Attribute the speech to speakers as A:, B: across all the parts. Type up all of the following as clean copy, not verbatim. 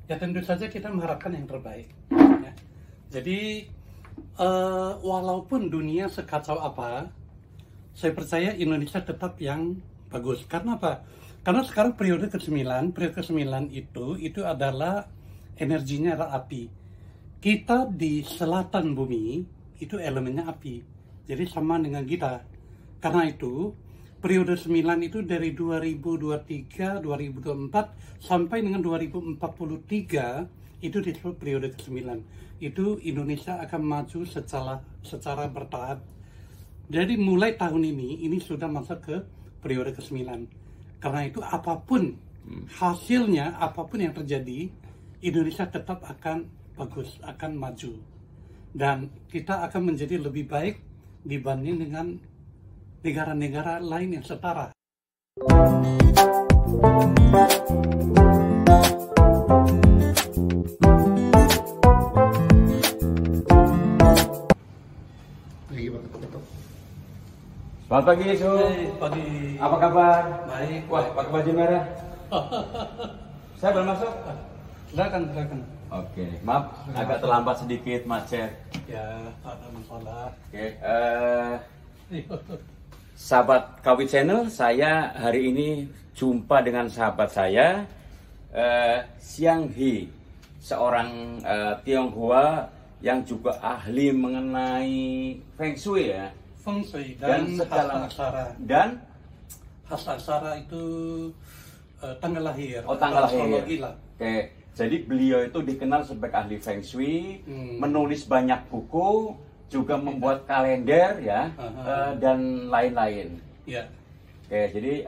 A: Ya tentu saja kita mengharapkan yang terbaik. Ya. Jadi walaupun dunia sekacau apa, saya percaya Indonesia tetap yang bagus. Karena apa? Karena sekarang periode ke-9 itu adalah energinya adalah api. Kita di selatan bumi itu elemennya api. Jadi sama dengan kita. Karena itu periode 9 itu dari 2023, 2024 sampai dengan 2043 itu disebut periode ke-9. Itu Indonesia akan maju secara bertahap. Jadi mulai tahun ini sudah masuk ke periode ke-9. Karena itu apapun hasilnya, apapun yang terjadi, Indonesia tetap akan bagus, akan maju. Dan kita akan menjadi lebih baik dibanding dengan negara-negara lain yang setara.
B: Selamat pagi, Su.
A: Pagi.
B: Apa kabar?
A: Baik.
B: Wah, pakai baju merah. Saya belum masuk.
A: Silakan.
B: Oke, maaf agak terlambat sedikit, macet.
A: Ya, tak ada masalah.
B: Oke, sahabat KW Channel, saya hari ini jumpa dengan sahabat saya, Xiang He, seorang Tionghoa yang juga ahli mengenai Feng Shui ya.
A: Feng Shui dan
B: segala
A: aksara.
B: Dan
A: khas aksara itu tanggal lahir.
B: Oh, tanggal lahir.
A: Astrologi lah.
B: Oke, jadi beliau itu dikenal sebagai ahli Feng Shui, menulis banyak buku, juga membuat kalender ya, dan lain-lain.
A: Ya.
B: Oke, jadi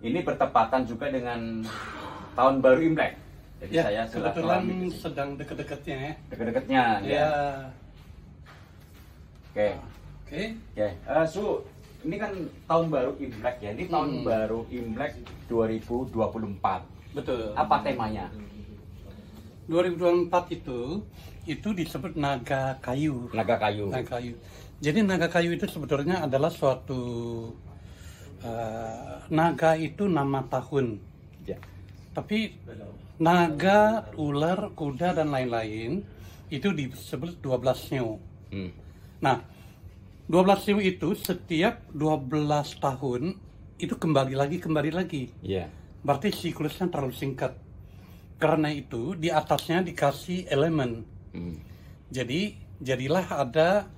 B: ini bertepatan juga dengan tahun baru Imlek. Jadi
A: Ya,
B: saya
A: kebetulan sedang deket-deketnya ya.
B: deket-deketnya.
A: Ya.
B: Oke.
A: Oke.
B: Su, ini kan tahun baru Imlek ya. Ini tahun baru Imlek 2024.
A: Betul.
B: Apa temanya?
A: 2024 itu disebut naga kayu.
B: Naga kayu.
A: Naga kayu. Jadi naga kayu itu sebetulnya adalah suatu naga itu nama tahun.
B: Ya.
A: Tapi naga, ular, kuda dan lain-lain itu disebut 12 Sio. Nah, 12 Sio itu setiap 12 tahun itu kembali lagi.
B: Iya.
A: Berarti siklusnya terlalu singkat. Karena itu di atasnya dikasih elemen. Jadi jadilah ada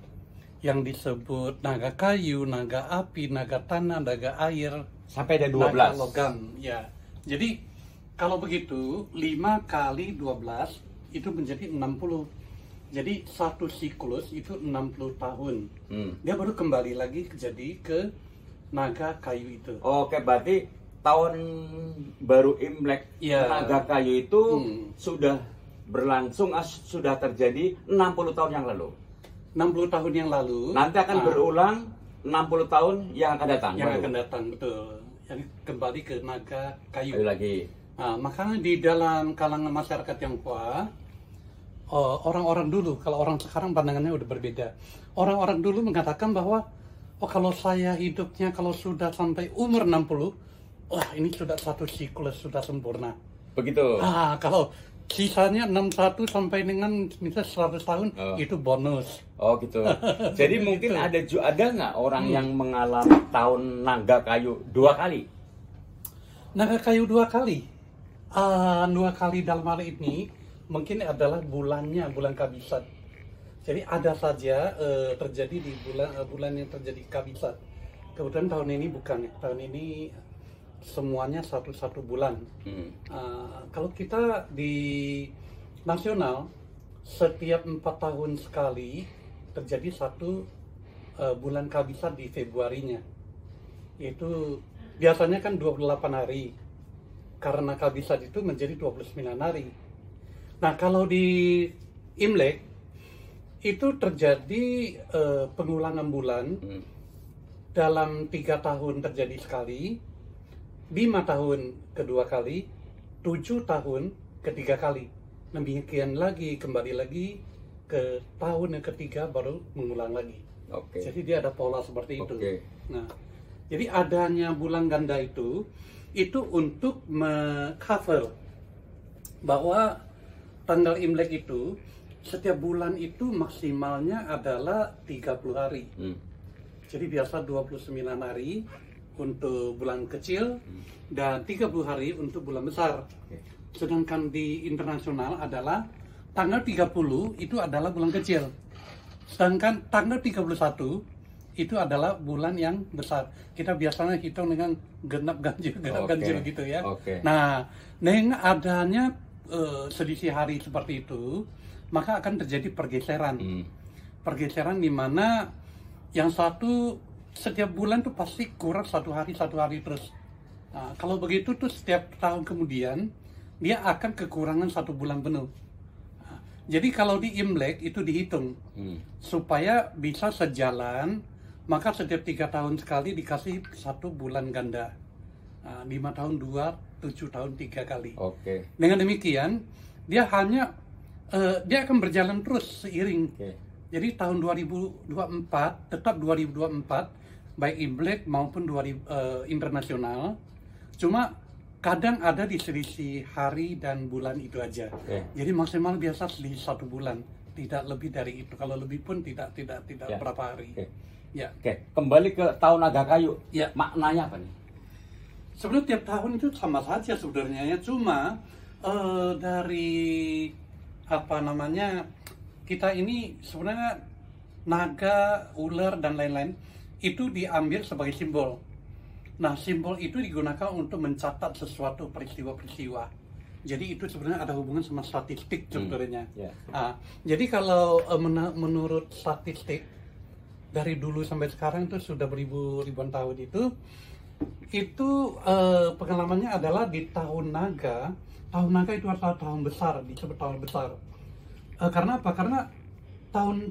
A: yang disebut naga kayu, naga api, naga tanah, naga air,
B: Sampai ada 12.
A: naga logam. Ya. Jadi kalau begitu 5 kali 12 itu menjadi 60. Jadi satu siklus itu 60 tahun. Dia baru kembali lagi jadi ke naga kayu itu.
B: Oke, berarti tahun baru Imlek
A: Ya.
B: naga kayu itu sudah berlangsung, sudah terjadi 60 tahun yang lalu.
A: 60 tahun yang lalu.
B: Nanti akan berulang 60 tahun yang akan datang.
A: Yang
B: baru.
A: akan datang, betul. Yang kembali ke naga kayu.
B: Ayo lagi.
A: Nah, makanya di dalam kalangan masyarakat Tionghoa, orang-orang dulu, kalau orang sekarang pandangannya udah berbeda. Orang-orang dulu mengatakan bahwa, kalau saya hidupnya kalau sudah sampai umur 60, wah ini sudah satu siklus, sudah sempurna.
B: Begitu.
A: Kalau sisanya 61 sampai dengan misalnya 100 tahun, itu bonus.
B: Oh gitu. Jadi mungkin ada nggak orang yang mengalami tahun naga kayu 2 kali?
A: Naga kayu 2 kali. 2 kali dalam hal ini mungkin adalah bulan kabisat. Jadi ada saja terjadi di bulan yang terjadi kabisat. Kebetulan tahun ini bukan ya. Tahun ini semuanya satu bulan. Kalau kita di nasional setiap 4 tahun sekali terjadi satu bulan kabisat di Februarinya. Itu biasanya kan 28 hari. Karena kabisat itu menjadi 29 hari. Nah, kalau di Imlek itu terjadi pengulangan bulan dalam 3 tahun terjadi sekali, 5 tahun kedua kali, 7 tahun ketiga kali. Demikian lagi, kembali lagi ke tahun yang ketiga baru mengulang lagi.
B: Oke.
A: Jadi dia ada pola seperti itu.
B: Oke.
A: Nah, jadi adanya bulan ganda itu untuk mengcover bahwa tanggal Imlek itu setiap bulan itu maksimalnya adalah 30 hari. Jadi biasa 29 hari untuk bulan kecil dan 30 hari untuk bulan besar. Sedangkan di internasional adalah tanggal 30 itu adalah bulan kecil. Sedangkan tanggal 31 itu adalah bulan yang besar. Kita biasanya hitung dengan genap ganjil gitu ya. Nah, dengan adanya selisih hari seperti itu, maka akan terjadi pergeseran. Pergeseran di mana yang satu setiap bulan tuh pasti kurang satu hari terus. Nah, kalau begitu tuh setiap tahun kemudian dia akan kekurangan satu bulan penuh. Nah, jadi kalau di Imlek itu dihitung supaya bisa sejalan, maka setiap 3 tahun sekali dikasih satu bulan ganda. 5 tahun 2, 7 tahun 3 kali. Dengan demikian dia hanya dia akan berjalan terus seiring. Jadi tahun 2024 tetap 2024 baik Imlek maupun internasional. Cuma kadang ada di selisih hari dan bulan itu aja. Jadi maksimal biasa selisih 1 bulan, tidak lebih dari itu. Kalau lebih pun tidak berapa hari.
B: Kembali ke tahun naga kayu. Maknanya apa nih?
A: Sebenarnya tiap tahun itu sama saja sebenarnya ya. Cuma dari apa namanya, kita ini sebenarnya naga, ular dan lain-lain itu diambil sebagai simbol. Nah, simbol itu digunakan untuk mencatat sesuatu peristiwa-peristiwa. Jadi itu sebenarnya ada hubungan sama statistik sebenarnya. Jadi kalau menurut statistik dari dulu sampai sekarang itu sudah ribuan tahun itu pengalamannya adalah di tahun naga. Tahun naga itu adalah tahun besar, disebut tahun besar. Karena apa? Karena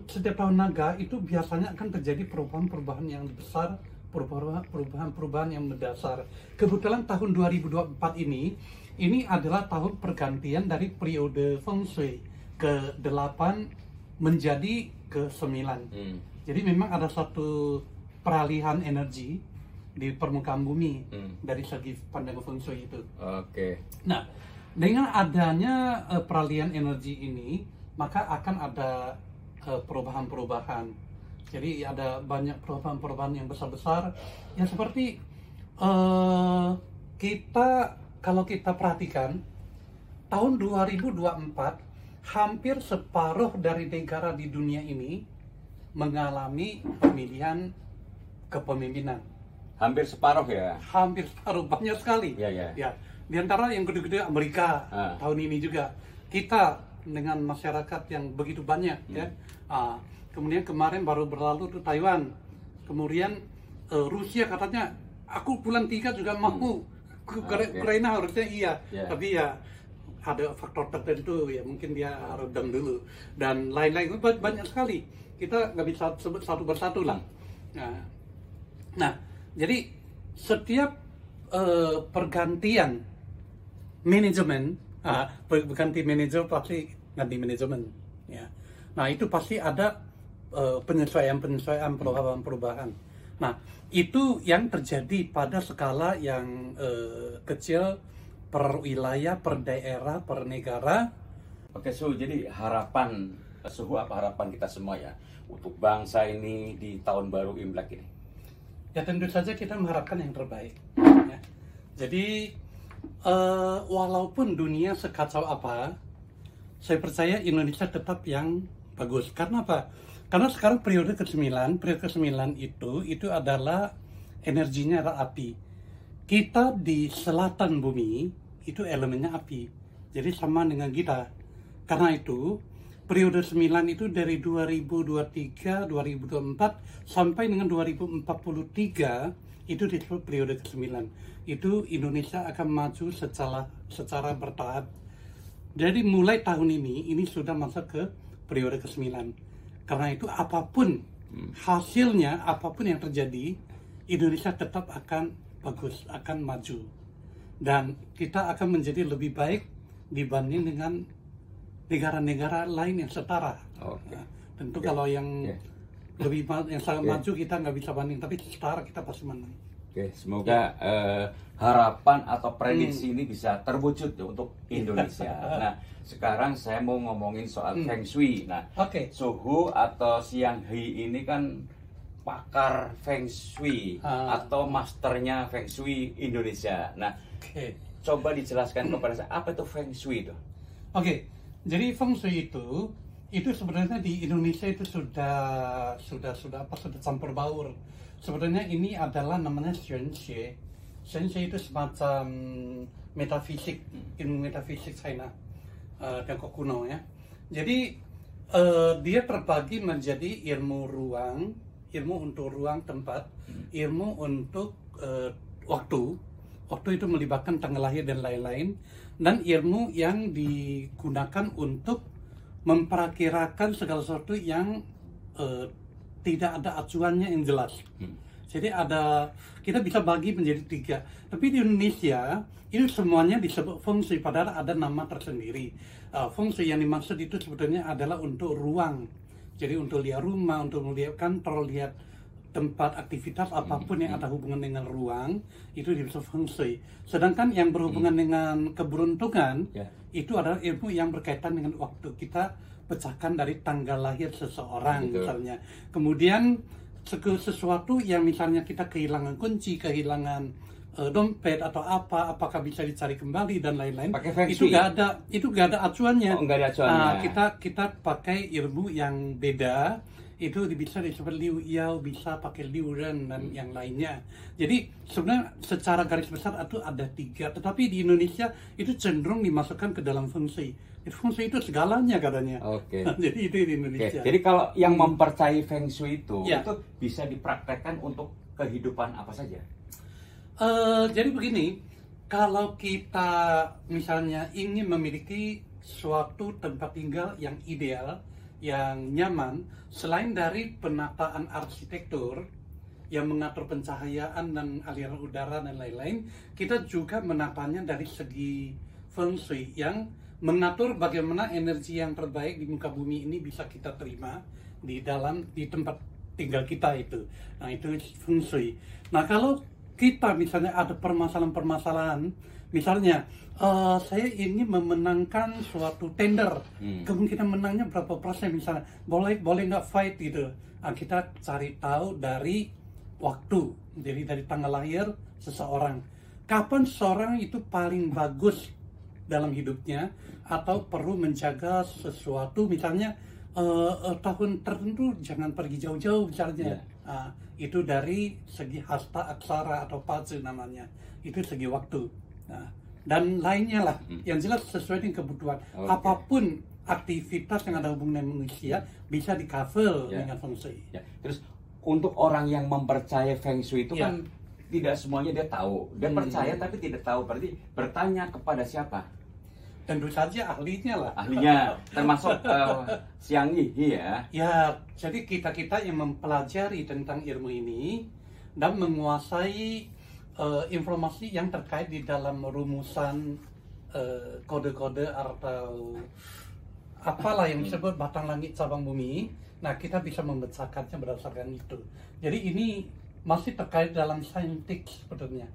A: setiap tahun naga itu biasanya akan terjadi perubahan-perubahan yang besar, perubahan-perubahan yang mendasar. Kebetulan tahun 2024 ini adalah tahun pergantian dari periode Feng Shui ke-8 menjadi ke-9. Jadi memang ada satu peralihan energi di permukaan bumi dari segi pandangan Feng Shui itu. Nah, dengan adanya peralihan energi ini, maka akan ada perubahan-perubahan. Jadi ada banyak perubahan-perubahan yang besar-besar. Ya seperti kalau kita perhatikan tahun 2024 hampir separuh dari negara di dunia ini mengalami pemilihan kepemimpinan.
B: Hampir separuh ya?
A: Hampir separuh, banyak sekali. Ya. Di antara yang gede-gede Amerika tahun ini juga. Kita dengan masyarakat yang begitu banyak ya. Kemudian kemarin baru berlalu tuh Taiwan. Kemudian Rusia katanya aku bulan 3 juga mau. Ukraina harusnya iya. Tapi ya ada faktor tertentu ya, mungkin dia redam dulu dan lain-lain, banyak sekali. Kita nggak bisa sebut satu persatu lah. Nah, jadi setiap pergantian manajemen, berganti manajer pasti ganti manajemen. Ya. Nah itu pasti ada penyesuaian, perubahan. Nah itu yang terjadi pada skala yang kecil, per wilayah, per daerah, per negara.
B: Suhu, jadi Suhu apa harapan kita semua ya untuk bangsa ini di tahun baru Imlek ini?
A: Ya tentu saja kita mengharapkan yang terbaik. Ya. Jadi walaupun dunia sekacau apa, saya percaya Indonesia tetap yang bagus. Karena apa? Karena sekarang periode ke-9 itu adalah energinya adalah api. Kita di selatan bumi itu elemennya api. Jadi sama dengan kita. Karena itu periode 9 itu dari 2023, 2024 sampai dengan 2043 itu disebut periode ke-9. Itu Indonesia akan maju secara bertahap. Jadi mulai tahun ini sudah masuk ke periode ke-9. Karena itu apapun hasilnya, apapun yang terjadi, Indonesia tetap akan bagus, akan maju. Dan kita akan menjadi lebih baik dibanding dengan negara-negara lain yang setara. Nah, tentu kalau yang lebih yang sangat maju kita nggak bisa banding, tapi setara kita pasti menang.
B: Oke, semoga harapan atau prediksi ini bisa terwujud untuk Indonesia. Nah, sekarang saya mau ngomongin soal Feng Shui. Nah, Suhu atau Xiang He ini kan pakar Feng Shui atau masternya Feng Shui Indonesia. Nah, coba dijelaskan kepada saya apa itu Feng Shui itu?
A: Jadi Feng Shui itu sebenarnya di Indonesia itu sudah campur baur. Sebenarnya ini adalah namanya Xuanxue. Xuanxue itu semacam metafisik, ilmu metafisik China, Tiongkok kuno ya. Jadi dia terbagi menjadi ilmu ruang, ilmu untuk ruang tempat, ilmu untuk waktu. Waktu itu melibatkan tanggal lahir dan lain-lain, dan ilmu yang digunakan untuk memperakirakan segala sesuatu yang tidak ada acuannya yang jelas. Jadi kita bisa bagi menjadi 3. Tapi di Indonesia itu semuanya disebut Feng Shui, padahal ada nama tersendiri. Feng Shui yang dimaksud itu sebetulnya adalah untuk ruang. Jadi untuk lihat rumah, untuk melihat kantor, lihat tempat aktivitas apapun yang ada hubungan dengan ruang, itu disebut Feng Shui. Sedangkan yang berhubungan dengan keberuntungan, itu adalah ilmu yang berkaitan dengan waktu. Kita pecahkan dari tanggal lahir seseorang misalnya. Kemudian sesuatu yang misalnya kita kehilangan kunci, kehilangan dompet atau apakah bisa dicari kembali dan lain-lain. Itu gak ada acuannya.
B: Nggak ada acuannya.
A: Kita pakai ilmu yang beda. Itu bisa disebut Liu Yao, bisa pakai Liu Ren dan yang lainnya. Jadi sebenarnya secara garis besar itu ada 3, tetapi di Indonesia itu cenderung dimasukkan ke dalam Feng Shui. Feng Shui itu segalanya katanya. Jadi itu di Indonesia.
B: Jadi kalau yang mempercayai Feng Shui itu bisa dipraktekkan untuk kehidupan apa saja?
A: Jadi begini, kalau kita misalnya ingin memiliki suatu tempat tinggal yang ideal, yang nyaman, selain dari penataan arsitektur yang mengatur pencahayaan dan aliran udara dan lain-lain, kita juga menatanya dari segi Feng Shui yang mengatur bagaimana energi yang terbaik di muka bumi ini bisa kita terima di tempat tinggal kita itu. Nah, itu Feng Shui. Nah, kalau kita misalnya ada permasalahan-permasalahan, misalnya saya ingin memenangkan suatu tender, kemungkinan menangnya berapa persen misalnya, boleh nggak fight gitu. Nah, kita cari tahu dari waktu, jadi dari tanggal lahir seseorang, kapan seseorang itu paling bagus dalam hidupnya, atau perlu menjaga sesuatu misalnya tahun tertentu jangan pergi jauh-jauh misalnya. Itu dari segi hasta aksara atau pace namanya, itu segi waktu. Dan lainnya lah, yang jelas sesuai dengan kebutuhan. Apapun aktivitas yang ada hubungan dengan manusia bisa di cover dengan Feng Shui.
B: Terus untuk orang yang mempercayai Feng Shui itu kan tidak semuanya dia tahu. Dia percaya tapi tidak tahu. Berarti bertanya kepada siapa?
A: Tentu saja ahlinya lah.
B: Ahlinya, termasuk Xiang He ya?
A: Ya, jadi kita yang mempelajari tentang ilmu ini dan menguasai informasi yang terkait di dalam rumusan kode-kode atau apalah yang disebut batang langit cabang bumi. Nah, kita bisa membacakannya berdasarkan itu. Jadi ini masih terkait dalam saintik sebetulnya.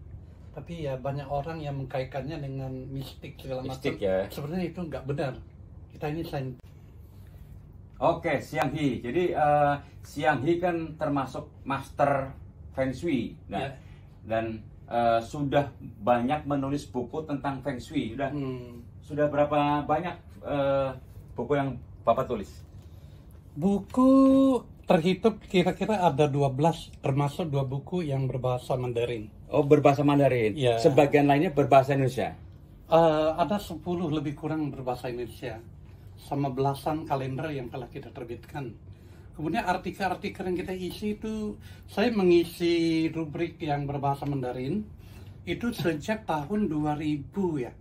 A: Tapi ya banyak orang yang mengkaitkannya dengan mistik segala macam. Sebenarnya itu nggak benar. Kita ini saintik.
B: Oke, Xiang He. Jadi Xiang He kan termasuk master Feng Shui. Nah, dan sudah banyak menulis buku tentang Feng Shui. Sudah berapa banyak buku yang Bapak tulis?
A: Buku terhitung kira-kira ada 12, termasuk 2 buku yang berbahasa Mandarin.
B: Oh, berbahasa Mandarin. Sebagian lainnya berbahasa Indonesia.
A: Ada 10 lebih kurang berbahasa Indonesia, sama belasan kalender yang telah kita terbitkan. Kemudian artikel-artikel yang kita isi itu, saya mengisi rubrik yang berbahasa Mandarin itu sejak tahun 2000 ya.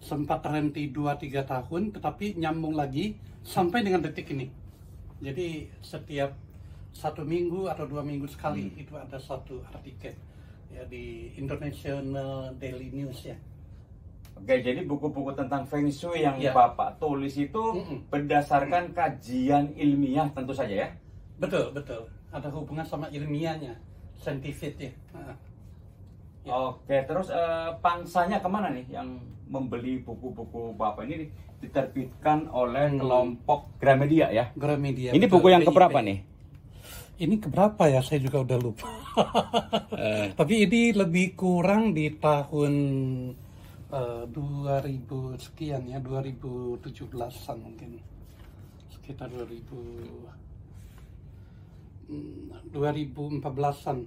A: Sempat terhenti 2-3 tahun, tetapi nyambung lagi sampai dengan detik ini. Jadi setiap 1 minggu atau 2 minggu sekali itu ada 1 artikel ya di International Daily News ya.
B: Oke, jadi buku-buku tentang Feng Shui yang Bapak tulis itu berdasarkan kajian ilmiah tentu saja ya?
A: Betul. Ada hubungan sama ilmiahnya, scientific ya.
B: Oke, terus pangsanya kemana nih yang membeli buku-buku Bapak ini diterbitkan oleh kelompok Gramedia ya?
A: Gramedia.
B: Ini buku yang keberapa nih?
A: Ini keberapa ya? Saya juga udah lupa. Tapi ini lebih kurang di tahun 2000 sekian ya, 2017-an mungkin. Sekitar 2014-an.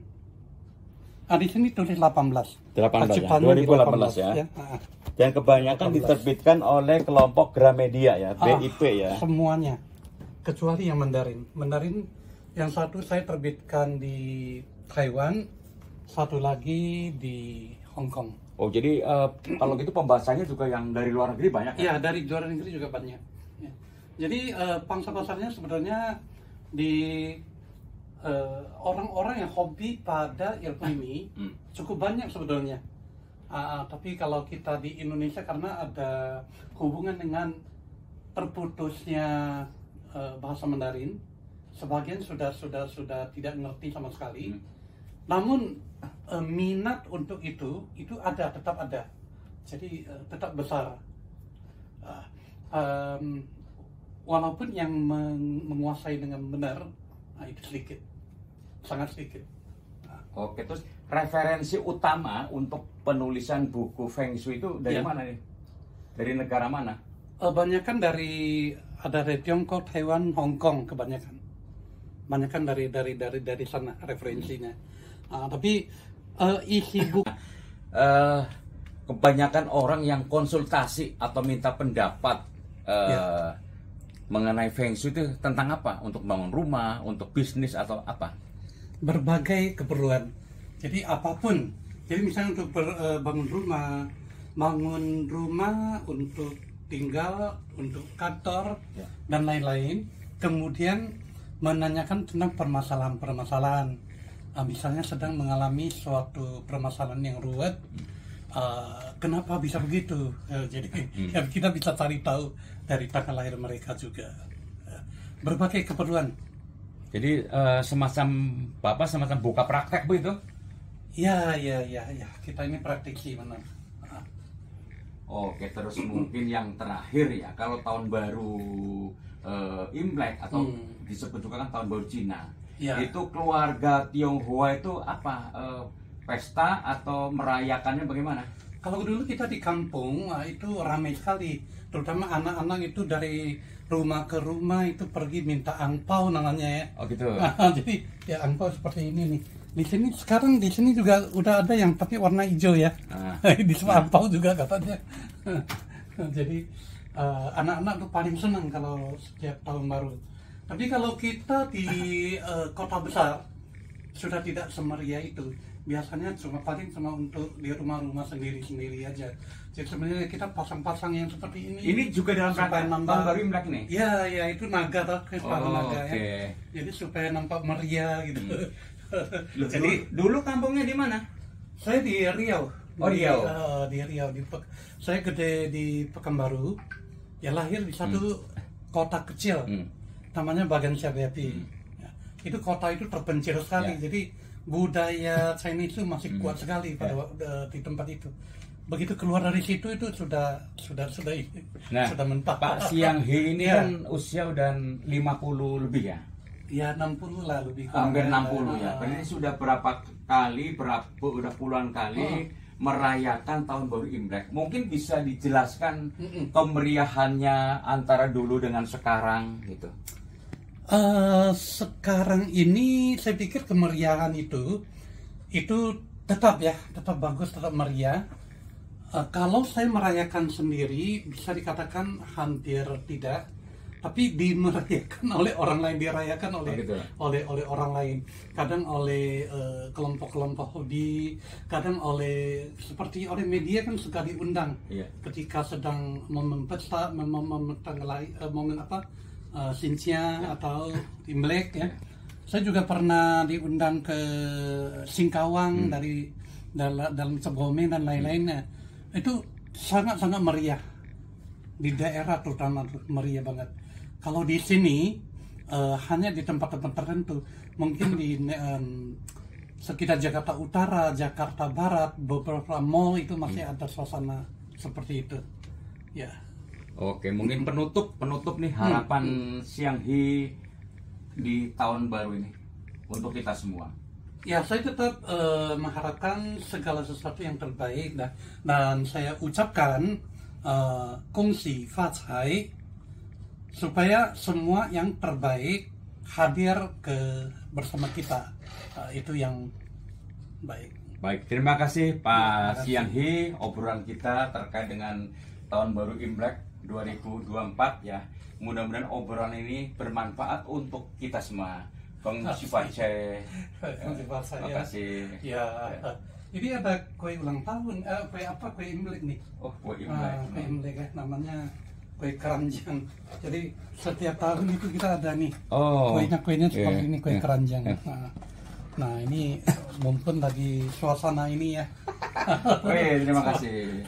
A: Di sini tulis 18.
B: 18 ya, 2018 ya. Dan kebanyakan diterbitkan oleh kelompok Gramedia ya, BIP ya.
A: Semuanya. Kecuali yang Mandarin. Mandarin yang satu saya terbitkan di Taiwan, satu lagi di Hong Kong.
B: Oh, jadi kalau gitu pembahasannya juga yang dari luar negeri banyak ya?
A: Iya, dari luar negeri juga banyak. Ya. Jadi pangsa pasarnya sebenarnya di orang-orang yang hobi pada ilmu ini cukup banyak sebetulnya. Tapi kalau kita di Indonesia karena ada hubungan dengan terputusnya bahasa Mandarin, sebagian sudah tidak ngerti sama sekali. Namun minat untuk itu tetap ada. Jadi tetap besar. Walaupun yang menguasai dengan benar itu sedikit, sangat sedikit.
B: Oke, terus referensi utama untuk penulisan buku Feng Shui itu dari mana nih? Dari negara mana?
A: Kebanyakan dari Tiongkok, Taiwan, Hong Kong kebanyakan. Banyakan dari sana referensinya. Tapi isi buku
B: kebanyakan orang yang konsultasi atau minta pendapat mengenai Feng Shui itu tentang apa? Untuk bangun rumah, untuk bisnis atau apa?
A: Berbagai keperluan. Jadi apapun. Jadi misalnya untuk bangun rumah untuk tinggal, untuk kantor dan lain-lain. Kemudian menanyakan tentang permasalahan-permasalahan. Misalnya sedang mengalami suatu permasalahan yang ruwet, kenapa bisa begitu? Jadi kita bisa cari tahu dari tanggal lahir mereka juga. Berbagai keperluan.
B: Jadi semacam buka praktek begitu?
A: Ya. Kita ini praktisi benar.
B: Oke, terus mungkin yang terakhir ya, kalau tahun baru Imlek atau disebut juga kan tahun baru Cina. Itu keluarga Tionghoa itu apa? Pesta atau merayakannya bagaimana?
A: Kalau dulu kita di kampung itu ramai sekali, terutama anak-anak itu dari rumah ke rumah itu pergi minta angpau namanya ya.
B: Oh gitu.
A: Jadi ya angpau seperti ini nih. Sekarang di sini juga udah ada yang tapi warna hijau ya. Di semua angpau juga katanya. Jadi anak-anak tuh paling senang kalau setiap tahun baru. Tapi kalau kita di kota besar sudah tidak semeriah itu. Biasanya cuma untuk di rumah-rumah sendiri-sendiri aja. Jadi sebenarnya kita pasang-pasang yang seperti ini.
B: Ini juga dalam rangka tahun baru Imlek nih?
A: Ya itu naga naga
B: ya.
A: Jadi supaya nampak meriah gitu.
B: Jadi dulu kampungnya di mana?
A: Saya di Riau.
B: Oh Riau.
A: Di Riau. Saya gede di Pekanbaru. Ya lahir di satu kota kecil. Namanya Bagan Siabeapi. Itu kota itu terpencil sekali. Jadi budaya Chinese itu masih kuat sekali pada di tempat itu. Begitu keluar dari situ itu sudah mentok.
B: Pak Siang He ini kan usia udah 50 lebih ya?
A: Ya 60 lah lebih.
B: Hampir 60 ya. Berarti sudah berapa kali, udah puluhan kali merayakan tahun baru Imlek. Mungkin bisa dijelaskan kemeriahannya antara dulu dengan sekarang gitu.
A: Sekarang ini saya pikir kemeriahan itu tetap bagus, tetap meriah. Kalau saya merayakan sendiri bisa dikatakan hampir tidak, tapi dimerayakan oleh orang lain, dirayakan oleh orang lain. Kadang oleh kelompok-kelompok hobi, kadang seperti oleh media kan suka diundang ketika sedang momen pesta, momen Xinjia atau Imlek ya. Saya juga pernah diundang ke Singkawang dari dalam Sebome dan lain-lainnya. Itu sangat-sangat meriah. Di daerah terutama meriah banget. Kalau di sini hanya di tempat-tempat tertentu. Mungkin sekitar Jakarta Utara, Jakarta Barat, beberapa mall itu masih ada suasana seperti itu. Ya.
B: Oke, mungkin penutup nih harapan Siang Hee di tahun baru ini untuk kita semua.
A: Ya, saya tetap mengharapkan segala sesuatu yang terbaik, dan saya ucapkan kongsi facai, supaya semua yang terbaik hadir bersama kita. Itu yang baik.
B: Baik, terima kasih Pak Siang Hee, obrolan kita terkait dengan tahun baru Imlek 2024 ya. Mudah-mudahan obrolan ini bermanfaat untuk kita semua. Bang Sipace. Terima kasih.
A: Ya, ini ada kue ulang tahun, kue Imlek nih.
B: Oh, kue Imlek.
A: Kue Imlek ya, namanya kue keranjang. Jadi setiap tahun itu kita ada nih.
B: Oh.
A: Kuenya seperti ini, kue keranjang. Nah, ini mumpun lagi suasana ini ya.
B: Terima kasih.